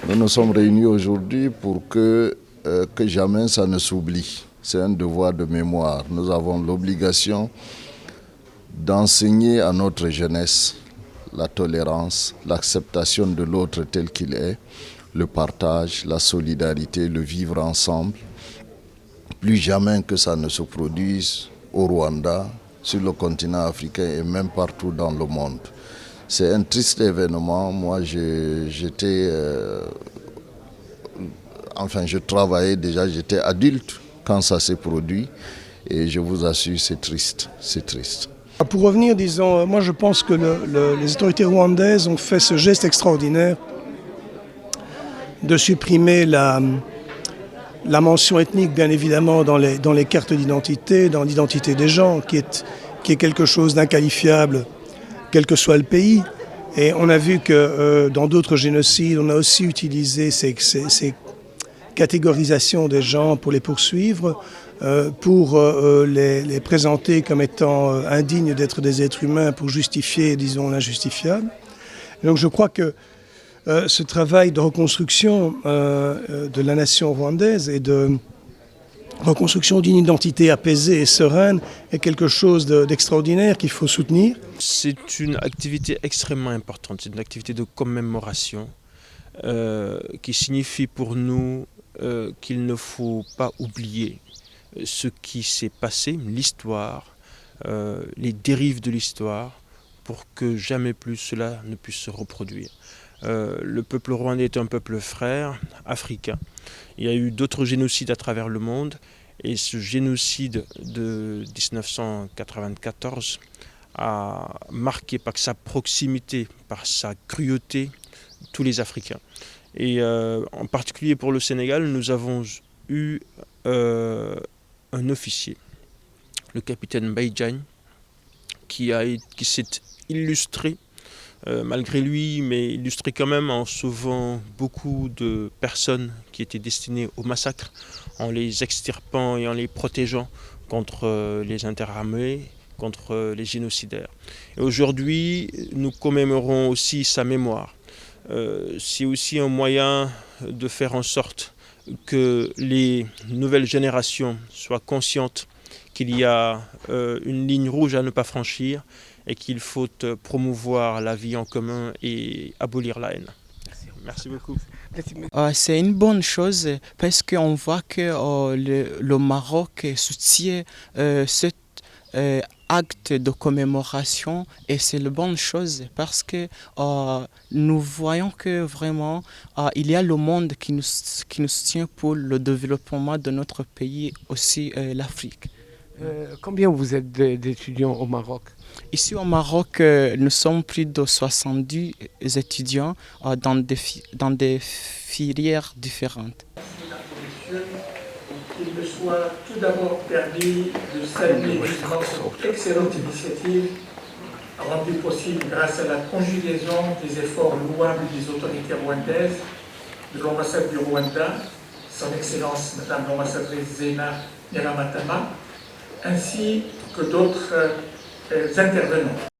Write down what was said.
Nous nous sommes réunis aujourd'hui pour que jamais ça ne s'oublie. C'est un devoir de mémoire. Nous avons l'obligation d'enseigner à notre jeunesse la tolérance, l'acceptation de l'autre tel qu'il est, le partage, la solidarité, le vivre ensemble. Plus jamais que ça ne se produise au Rwanda, sur le continent africain et même partout dans le monde. C'est un triste événement. Moi, je travaillais déjà, j'étais adulte quand ça s'est produit. Et je vous assure, c'est triste, c'est triste. Pour revenir, disons, moi je pense que les autorités rwandaises ont fait ce geste extraordinaire de supprimer la mention ethnique, bien évidemment, dans les cartes d'identité, dans l'identité des gens, qui est quelque chose d'inqualifiable, quel que soit le pays. Et on a vu que dans d'autres génocides, on a aussi utilisé ces catégorisations des gens pour les poursuivre, pour les présenter comme étant indignes d'être des êtres humains pour justifier, disons, l'injustifiable. Donc je crois que ce travail de reconstruction de la nation rwandaise et de reconstruction d'une identité apaisée et sereine est quelque chose d'extraordinaire qu'il faut soutenir. C'est une activité extrêmement importante, c'est une activité de commémoration qui signifie pour nous qu'il ne faut pas oublier ce qui s'est passé, l'histoire, les dérives de l'histoire, pour que jamais plus cela ne puisse se reproduire. Le peuple rwandais est un peuple frère, africain. Il y a eu d'autres génocides à travers le monde et ce génocide de 1994 a marqué par sa proximité, par sa cruauté, tous les Africains. Et en particulier pour le Sénégal, nous avons eu un officier, le capitaine Baïdjane, qui s'est illustré malgré lui, mais illustré quand même en sauvant beaucoup de personnes qui étaient destinées au massacre, en les extirpant et en les protégeant contre les interarmés, contre les génocidaires. Et aujourd'hui, nous commémorons aussi sa mémoire. C'est aussi un moyen de faire en sorte que les nouvelles générations soient conscientes qu'il y a une ligne rouge à ne pas franchir et qu'il faut promouvoir la vie en commun et abolir la haine. Merci beaucoup. C'est une bonne chose parce qu'on voit que le Maroc soutient cet acte de commémoration et c'est une bonne chose parce que nous voyons que vraiment il y a le monde qui nous soutient pour le développement de notre pays, aussi l'Afrique. Combien vous êtes d'étudiants au Maroc? Ici au Maroc, nous sommes plus de 70 étudiants dans des filières différentes. Il me soit tout d'abord permis de saluer justement cette excellente initiative rendue possible grâce à la conjugaison des efforts louables des autorités rwandaises, de l'ambassade du Rwanda, son Excellence Madame l'ambassadrice Zena Nyiramatama, ainsi que d'autres intervenants.